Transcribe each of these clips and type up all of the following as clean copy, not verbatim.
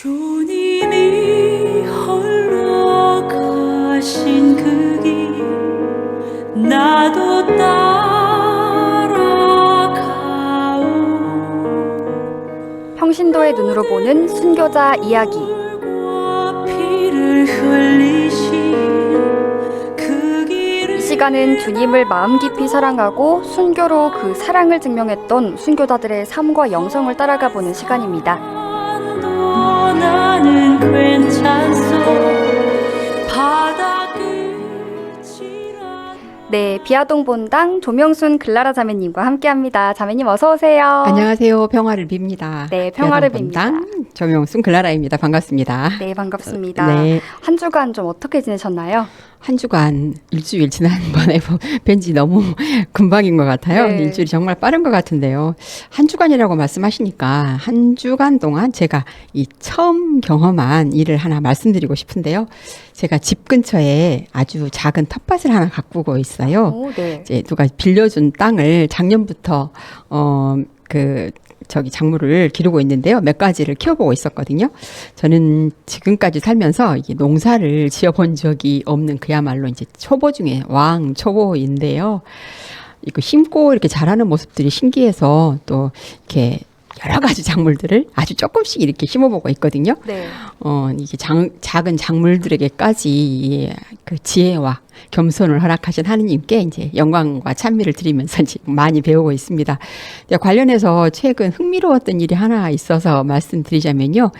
주님이 홀로 가신 그 길 나도 따라가오. 평신도의 눈으로 보는 순교자 이야기. 피를 흘리신 그 이 시간은 주님을 마음 깊이 사랑하고 순교로 그 사랑을 증명했던 순교자들의 삶과 영성을 따라가 보는 시간입니다. 나는 괜찮소. 바다 끝이라. 네, 비아동 본당 조명순 글라라 자매님과 함께합니다. 자매님 어서 오세요. 안녕하세요. 평화를 빕니다. 네, 평화를 비아동 본당 조명순 글라라입니다. 반갑습니다. 네, 반갑습니다. 네. 한 주간 좀 어떻게 지내셨나요? 한 주간, 일주일 지난번에 뵌지 너무 금방인 것 같아요. 네. 일주일이 정말 빠른 것 같은데요. 한 주간이라고 말씀하시니까 한 주간 동안 제가 이 처음 경험한 일을 하나 말씀드리고 싶은데요. 제가 집 근처에 아주 작은 텃밭을 하나 가꾸고 있어요. 오, 네. 이제 누가 빌려준 땅을 작년부터 작물을 기르고 있는데요. 몇 가지를 키워보고 있었거든요. 저는 지금까지 살면서 이게 농사를 지어본 적이 없는 그야말로 이제 초보 중에 왕 초보인데요. 이거 심고 이렇게 자라는 모습들이 신기해서 또 이렇게 여러 가지 작물들을 아주 조금씩 이렇게 심어보고 있거든요. 네. 이게 작은 작물들에게까지 그 지혜와 겸손을 허락하신 하느님께 이제 영광과 찬미를 드리면서 이제 많이 배우고 있습니다. 관련해서 최근 흥미로웠던 일이 하나 있어서 말씀드리자면요.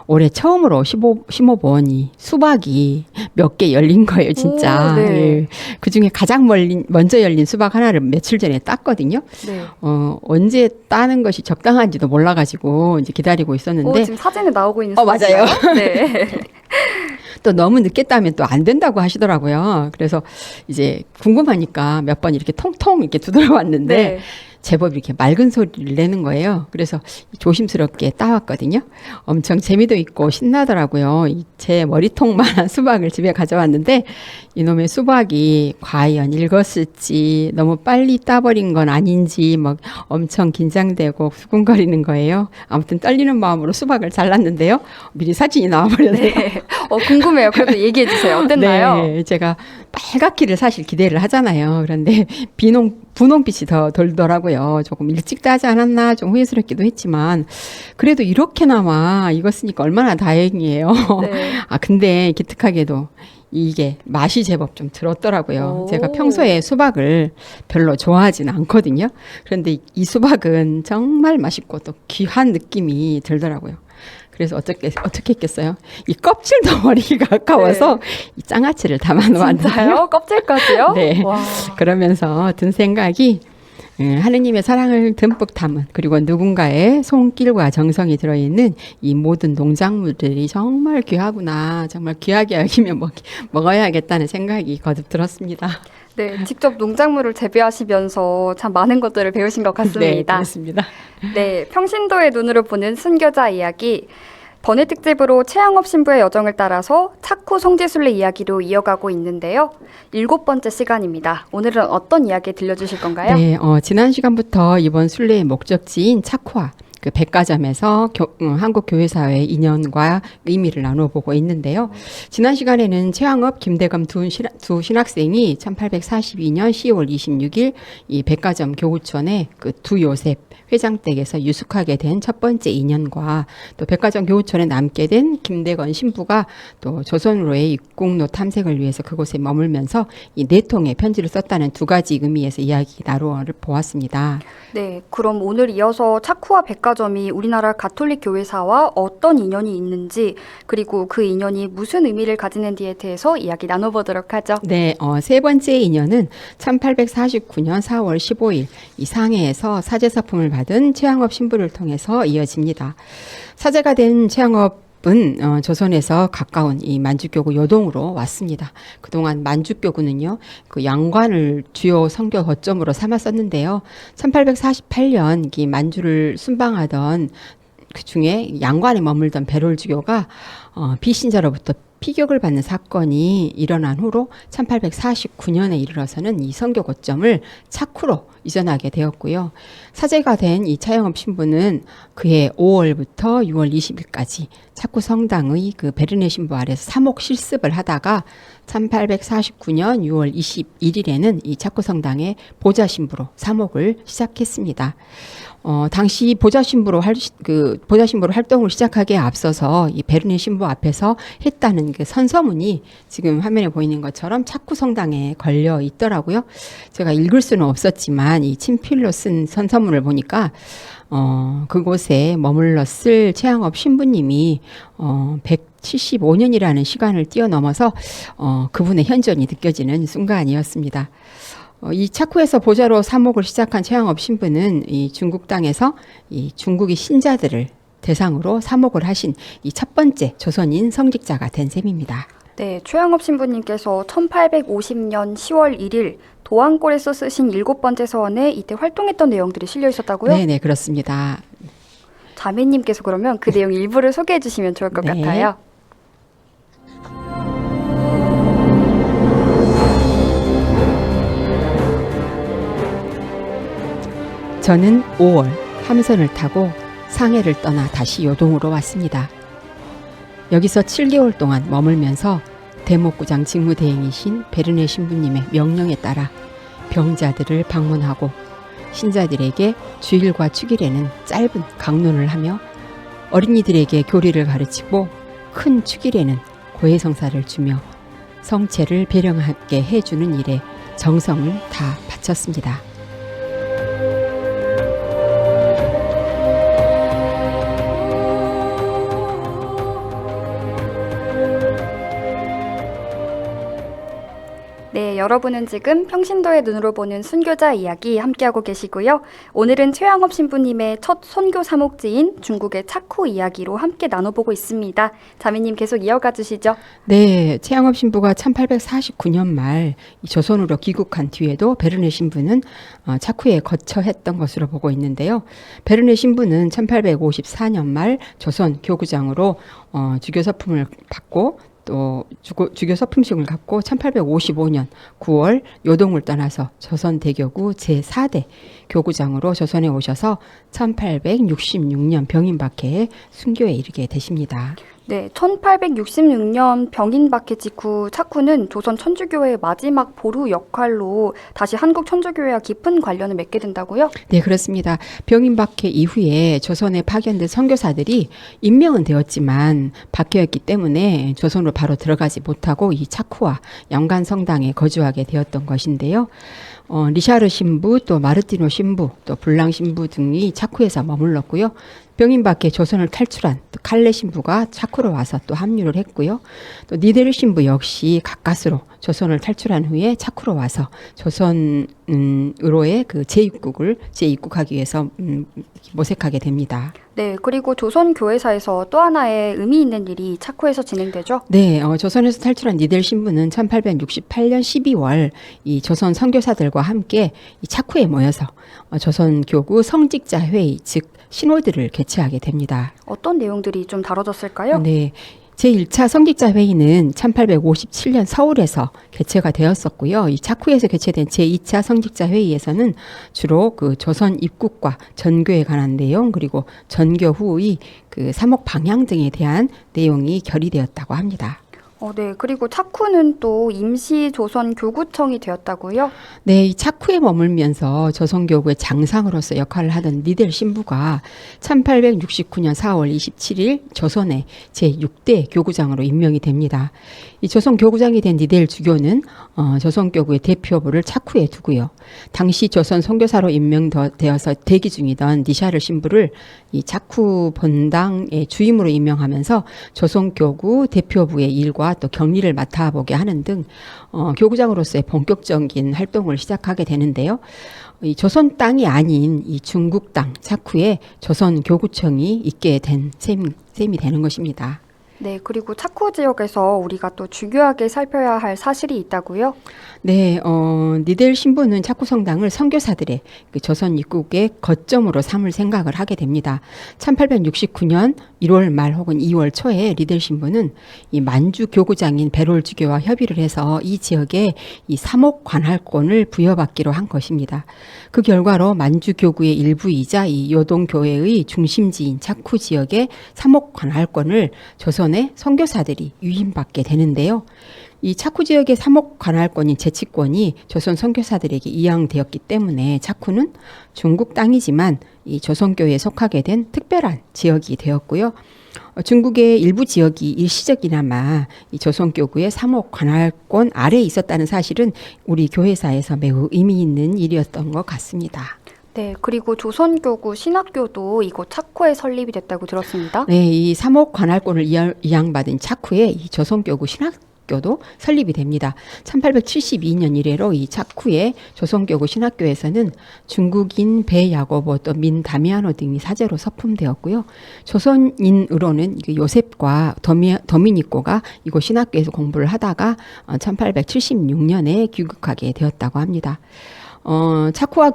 올해 처음으로 심어본 이 수박이 몇 개 열린 거예요, 진짜. 오, 네. 예. 그 중에 가장 먼저 열린 수박 하나를 며칠 전에 땄거든요. 네. 언제 따는 것이 적당한지도 몰라가지고 이제 기다리고 있었는데. 지금 사진에 나오고 있는 맞아요. 네. 또 너무 늦게 따면 또 안 된다고 하시더라고요. 그래서 이제 궁금하니까 몇 번 이렇게 통통 이렇게 두드려 왔는데 네. 제법 이렇게 맑은 소리를 내는 거예요. 그래서 조심스럽게 따왔거든요. 엄청 재미도 있고 신나더라고요. 제 머리통만한 수박을 집에 가져왔는데 이놈의 수박이 과연 익었을지 너무 빨리 따버린 건 아닌지 막 엄청 긴장되고 수군거리는 거예요. 아무튼 떨리는 마음으로 수박을 잘랐는데요. 미리 사진이 나와버렸네요. 네. 궁금해요. 그래도 얘기해 주세요. 어땠나요? 네, 제가 빨갛기를 사실 기대를 하잖아요. 그런데 분홍빛이 더 돌더라고요. 조금 일찍 따지 않았나 좀 후회스럽기도 했지만 그래도 이렇게나마 익었으니까 얼마나 다행이에요. 네. 근데 기특하게도 이게 맛이 제법 좀 들었더라고요. 오. 제가 평소에 수박을 별로 좋아하지는 않거든요. 그런데 이 수박은 정말 맛있고 또 귀한 느낌이 들더라고요. 그래서 어떻게 했겠어요? 이 껍질도 버리기가 아까워서 이 장아찌를 담아 놓았는데요. 진짜요? 껍질까지요? 네. 와. 그러면서 든 생각이 하느님의 사랑을 듬뿍 담은 그리고 누군가의 손길과 정성이 들어있는 이 모든 농작물들이 정말 귀하구나. 정말 귀하게 여기면 먹어야겠다는 생각이 거듭 들었습니다. 네, 직접 농작물을 재배하시면서 참 많은 것들을 배우신 것 네, 같습니다. 그렇습니다. 네, 평신도의 눈으로 보는 순교자 이야기. 번외 특집으로 최양업 신부의 여정을 따라서 차쿠 성지순례 이야기로 이어가고 있는데요. 7번째 시간입니다. 오늘은 어떤 이야기 들려주실 건가요? 네, 지난 시간부터 이번 순례의 목적지인 차쿠아 그 백화점에서 한국교회사회의 인연과 의미를 나눠보고 있는데요. 지난 시간에는 최양업, 김대검 두 신학생이 1842년 10월 26일 이 백화점 교우촌에 그 두 요셉 회장 댁에서 유숙하게 된 첫 번째 인연과 또 백화점 교우촌에 남게 된 김대건 신부가 또 조선으로의 입국로 탐색을 위해서 그곳에 머물면서 이 4통의 편지를 썼다는 두 가지 의미에서 이야기 나누어 보았습니다. 네, 그럼 오늘 이어서 차쿠와 백화점이 우리나라 가톨릭 교회사와 어떤 인연이 있는지 그리고 그 인연이 무슨 의미를 가지는지에 대해서 이야기 나눠보도록 하죠. 네, 세 번째 인연은 1849년 4월 15일 이 상해에서 사제사품을 받은 최양업 신부를 통해서 이어집니다. 사제가 된 최양업은 조선에서 가까운 이 만주교구 요동으로 왔습니다. 그동안 만주교구는요, 그 양관을 주요 선교 거점으로 삼았었는데요. 1848년 이 만주를 순방하던 그 중에 양관에 머물던 베롤주교가 비신자로부터 피격을 받는 사건이 일어난 후로 1849년에 이르러서는 이 선교 거점을 차쿠로 이전하게 되었고요. 사제가 된 이 차영업 신부는 그해 5월부터 6월 20일까지 차쿠 성당의 그 베르네 신부 아래서 사목 실습을 하다가 1849년 6월 21일에는 이 차쿠 성당의 보좌 신부로 사목을 시작했습니다. 당시 보좌 신부로 활동을 시작하기에 앞서서 이 베르네 신부 앞에서 했다는 그 선서문이 지금 화면에 보이는 것처럼 차쿠 성당에 걸려 있더라고요. 제가 읽을 수는 없었지만 이 친필로 쓴 선서문을 보니까 그곳에 머물렀을 최양업 신부님이 175년이라는 시간을 뛰어넘어서 그분의 현존이 느껴지는 순간이었습니다. 이 차쿠에서 보좌로 사목을 시작한 최양업 신부는 이 중국 땅에서 이 중국의 신자들을 대상으로 사목을 하신 이 첫 번째 조선인 성직자가 된 셈입니다. 네, 최양업 신부님께서 1850년 10월 1일 도안골에서 쓰신 7번째 서원에 이때 활동했던 내용들이 실려 있었다고요? 네, 그렇습니다. 자매님께서 그러면 그 내용 일부를 소개해 주시면 좋을 것 네. 같아요. 저는 5월 함선을 타고 상해를 떠나 다시 요동으로 왔습니다. 여기서 7개월 동안 머물면서 대목구장 직무대행이신 베르네 신부님의 명령에 따라 병자들을 방문하고 신자들에게 주일과 축일에는 짧은 강론을 하며 어린이들에게 교리를 가르치고 큰 축일에는 고해성사를 주며 성체를 배령하게 해주는 일에 정성을 다 바쳤습니다. 네, 여러분은 지금 평신도의 눈으로 보는 순교자 이야기 함께하고 계시고요. 오늘은 최양업 신부님의 첫 선교 사목지인 중국의 차쿠 이야기로 함께 나눠보고 있습니다. 자매님 계속 이어가 주시죠. 네, 최양업 신부가 1849년 말 조선으로 귀국한 뒤에도 베르네 신부는 차쿠에 거처했던 것으로 보고 있는데요. 베르네 신부는 1854년 말 조선 교구장으로 주교 서품을 받고 또 주교 서품식을 갖고 1855년 9월 요동을 떠나서 조선 대교구 제4대 교구장으로 조선에 오셔서 1866년 병인박해에 순교에 이르게 되십니다. 네, 1866년 병인박해 직후 차쿠는 조선 천주교회의 마지막 보루 역할로 다시 한국 천주교회와 깊은 관련을 맺게 된다고요? 네, 그렇습니다. 병인박해 이후에 조선에 파견된 선교사들이 임명은 되었지만 박해였기 때문에 조선으로 바로 들어가지 못하고 이 차쿠와 영간 성당에 거주하게 되었던 것인데요. 리샤르 신부, 또 마르티노 신부, 또 블랑 신부 등이 차쿠에서 머물렀고요. 병인박해 조선을 탈출한 또 칼레 신부가 차쿠로 와서 또 합류를 했고요. 또 니데르 신부 역시 가까스로 조선을 탈출한 후에 차쿠로 와서 조선으로의 그 재입국하기 위해서 모색하게 됩니다. 네, 그리고 조선 교회사에서 또 하나의 의미 있는 일이 차쿠에서 진행되죠? 네, 조선에서 탈출한 니델 신부는 1868년 12월 이 조선 선교사들과 함께 이 차쿠에 모여서 조선 교구 성직자 회의, 즉 신호들을 개최하게 됩니다. 어떤 내용들이 좀 다뤄졌을까요? 네. 제1차 성직자 회의는 1857년 서울에서 개최가 되었었고요. 이 차쿠에서 개최된 제2차 성직자 회의에서는 주로 그 조선 입국과 전교에 관한 내용, 그리고 전교 후의 그 사목 방향 등에 대한 내용이 결의되었다고 합니다. 네, 그리고 차쿠는 또 임시 조선 교구청이 되었다고요? 네, 이 차쿠에 머물면서 조선교구의 장상으로서 역할을 하던 니델 신부가 1869년 4월 27일 조선의 제6대 교구장으로 임명이 됩니다. 이 조선 교구장이 된 니델 주교는 조선교구의 대표부를 차쿠에 두고요. 당시 조선 선교사로 임명되어서 대기 중이던 니샤르 신부를 이 차쿠 본당의 주임으로 임명하면서 조선교구 대표부의 일과 또 격리를 맡아보게 하는 등 교구장으로서의 본격적인 활동을 시작하게 되는데요. 이 조선 땅이 아닌 이 중국 땅 차쿠에 조선 교구청이 있게 된 셈이 되는 것입니다. 네, 그리고 차쿠 지역에서 우리가 또 중요하게 살펴야 할 사실이 있다고요? 네, 니델 신부는 차쿠 성당을 선교사들의 그 조선 입국의 거점으로 삼을 생각을 하게 됩니다. 1869년 1월 말 혹은 2월 초에 니델 신부는 이 만주 교구장인 베롤 주교와 협의를 해서 이 지역에 이 사목 관할권을 부여받기로 한 것입니다. 그 결과로 만주 교구의 일부이자 이 요동 교회의 중심지인 차쿠 지역의 사목 관할권을 조선의 선교사들이 유인받게 되는데요. 이 차쿠 지역의 사목 관할권인 제치권이 조선 선교사들에게 이양되었기 때문에 차쿠는 중국 땅이지만 이 조선교회에 속하게 된 특별한 지역이 되었고요. 중국의 일부 지역이 일시적이나마 이 조선교구의 사목 관할권 아래에 있었다는 사실은 우리 교회사에서 매우 의미 있는 일이었던 것 같습니다. 네, 그리고 조선교구 신학교도 이곳 차쿠에 설립이 됐다고 들었습니다. 네, 이 사목 관할권을 이양받은 차쿠에 이 조선교구 신학교도 설립이 됩니다. 1872년 이래로 이 차쿠의 조선교구 신학교에서는 중국인 배야고보 또 민다미아노 등이 사제로 서품되었고요. 조선인으로는 요셉과 도미니코가 이곳 신학교에서 공부를 하다가 1876년에 귀국하게 되었다고 합니다. 차쿠와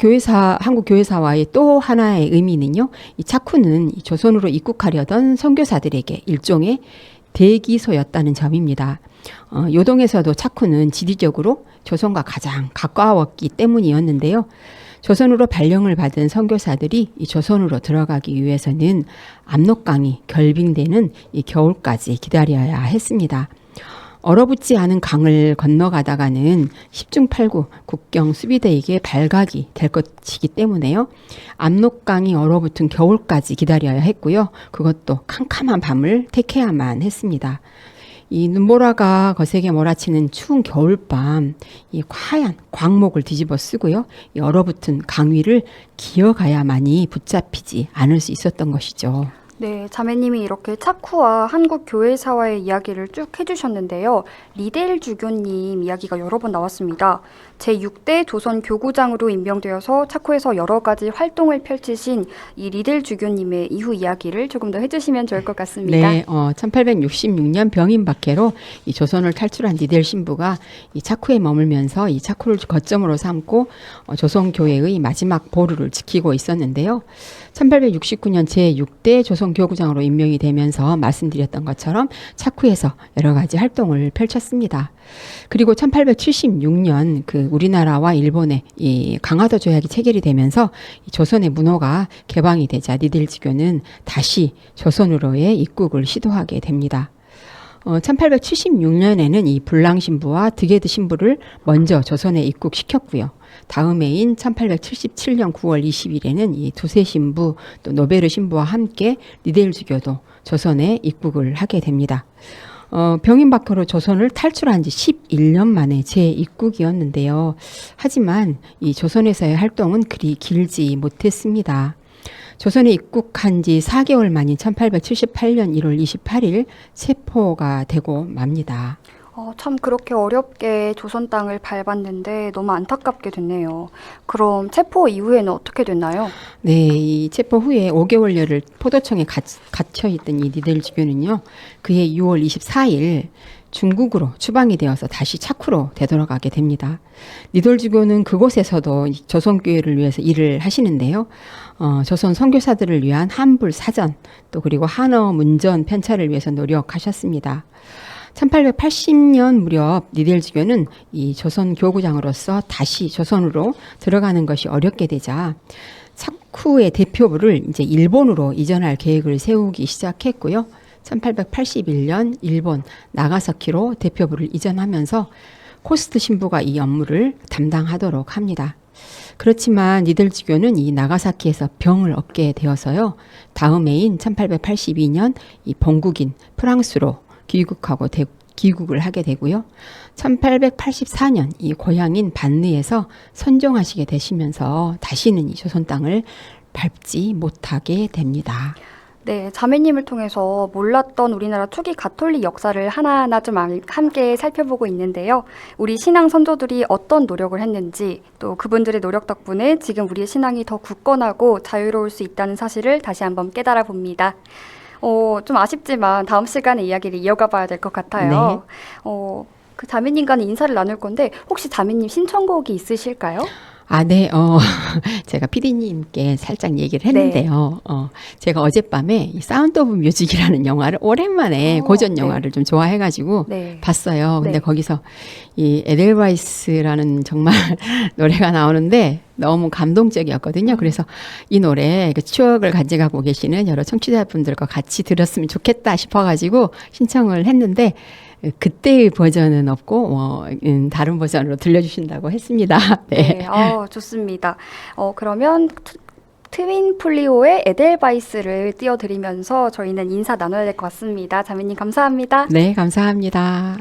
한국 교회사와의 또 하나의 의미는요, 이 차쿠는 이 조선으로 입국하려던 선교사들에게 일종의 대기소였다는 점입니다. 요동에서도 차쿠는 지리적으로 조선과 가장 가까웠기 때문이었는데요. 조선으로 발령을 받은 선교사들이 이 조선으로 들어가기 위해서는 압록강이 결빙되는 이 겨울까지 기다려야 했습니다. 얼어붙지 않은 강을 건너가다가는 10중 8구 국경 수비대에게 발각이 될 것이기 때문에요. 압록강이 얼어붙은 겨울까지 기다려야 했고요. 그것도 캄캄한 밤을 택해야만 했습니다. 이 눈보라가 거세게 몰아치는 추운 겨울밤, 이 하얀 광목을 뒤집어 쓰고요. 이 얼어붙은 강 위를 기어가야만이 붙잡히지 않을 수 있었던 것이죠. 네, 자매님이 이렇게 차쿠와 한국 교회사와의 이야기를 쭉 해주셨는데요. 리델 주교님 이야기가 여러 번 나왔습니다. 제6대 조선 교구장으로 임명되어서 차쿠에서 여러 가지 활동을 펼치신 이 리델 주교님의 이후 이야기를 조금 더 해주시면 좋을 것 같습니다. 네, 1866년 병인 박해로 이 조선을 탈출한 리델 신부가 이 차쿠에 머물면서 이 차쿠를 거점으로 삼고 조선 교회의 마지막 보루를 지키고 있었는데요. 1869년 제6대 조선 교구장으로 임명이 되면서 말씀드렸던 것처럼 차쿠에서 여러 가지 활동을 펼쳤습니다. 그리고 1876년 그 우리나라와 일본의 이 강화도 조약이 체결이 되면서 이 조선의 문호가 개방이 되자 니델 지교는 다시 조선으로의 입국을 시도하게 됩니다. 1876년에는 이 불랑 신부와 드게드 신부를 먼저 조선에 입국시켰고요. 다음 해인 1877년 9월 20일에는 이 두세 신부 또 노베르 신부와 함께 니델 주교도 조선에 입국을 하게 됩니다. 병인 박해로 조선을 탈출한 지 11년 만에 재입국이었는데요. 하지만 이 조선에서의 활동은 그리 길지 못했습니다. 조선에 입국한 지 4개월 만인 1878년 1월 28일 체포가 되고 맙니다. 참 그렇게 어렵게 조선 땅을 밟았는데 너무 안타깝게 됐네요. 그럼 체포 이후에는 어떻게 됐나요? 네, 이 체포 후에 5개월여를 포도청에 갇혀있던 이 니델 주교는요. 그해 6월 24일 중국으로 추방이 되어서 다시 차쿠로 되돌아가게 됩니다. 니델 주교는 그곳에서도 조선교회를 위해서 일을 하시는데요. 조선 선교사들을 위한 한불 사전 또 그리고 한어 문전 편찬을 위해서 노력하셨습니다. 1880년 무렵 니델 주교는 이 조선 교구장으로서 다시 조선으로 들어가는 것이 어렵게 되자 차쿠의 대표부를 이제 일본으로 이전할 계획을 세우기 시작했고요. 1881년 일본 나가사키로 대표부를 이전하면서 코스트 신부가 이 업무를 담당하도록 합니다. 그렇지만 니델 주교는 이 나가사키에서 병을 얻게 되어서요. 다음 해인 1882년 이 본국인 프랑스로 귀국을 하게 되고요. 1884년 이 고향인 반느에서 선종하시게 되시면서 다시는 이 조선 땅을 밟지 못하게 됩니다. 네, 자매님을 통해서 몰랐던 우리나라 초기 가톨릭 역사를 하나하나 좀 함께 살펴보고 있는데요. 우리 신앙 선조들이 어떤 노력을 했는지 또 그분들의 노력 덕분에 지금 우리의 신앙이 더 굳건하고 자유로울 수 있다는 사실을 다시 한번 깨달아 봅니다. 좀 아쉽지만 다음 시간에 이야기를 이어가 봐야 될 것 같아요. 그 자매님과는 인사를 나눌 건데 혹시 자매님 신청곡이 있으실까요? 아, 네. 제가 피디님께 살짝 얘기를 했는데요. 제가 어젯밤에 이 사운드 오브 뮤직이라는 영화를 오랜만에 고전 영화를 좀 좋아해가지고 봤어요. 근데 거기서 이 에델바이스라는 정말 노래가 나오는데 너무 감동적이었거든요. 그래서 이 노래 그 추억을 가져가고 계시는 여러 청취자분들과 같이 들었으면 좋겠다 싶어가지고 신청을 했는데 그때의 버전은 없고 다른 버전으로 들려주신다고 했습니다. 네. 좋습니다. 그러면 트윈 플리오의 에델바이스를 띄워드리면서 저희는 인사 나눠야 될 것 같습니다. 자매님 감사합니다. 네, 감사합니다.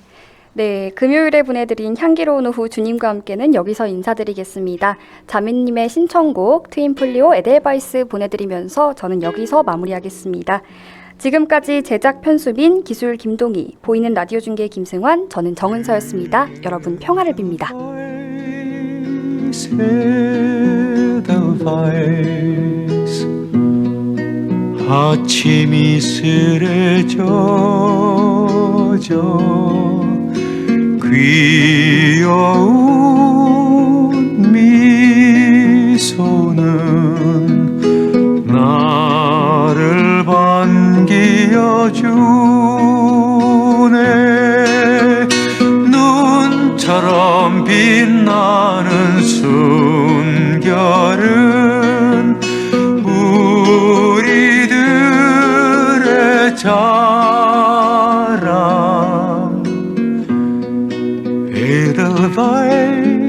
네, 금요일에 보내드린 향기로운 오후 주님과 함께는 여기서 인사드리겠습니다. 자매님의 신청곡 트윈 플리오 에델바이스 보내드리면서 저는 여기서 마무리하겠습니다. 지금까지 제작 편수빈, 기술 김동희, 보이는 라디오 중계 김승환, 저는 정은서였습니다. 여러분 평화를 빕니다. 아침 이슬에 젖어 귀여운 미소는 나를 반겨주네. 눈처럼 빛나는 순결은 우리들의 자랑. Edelweiss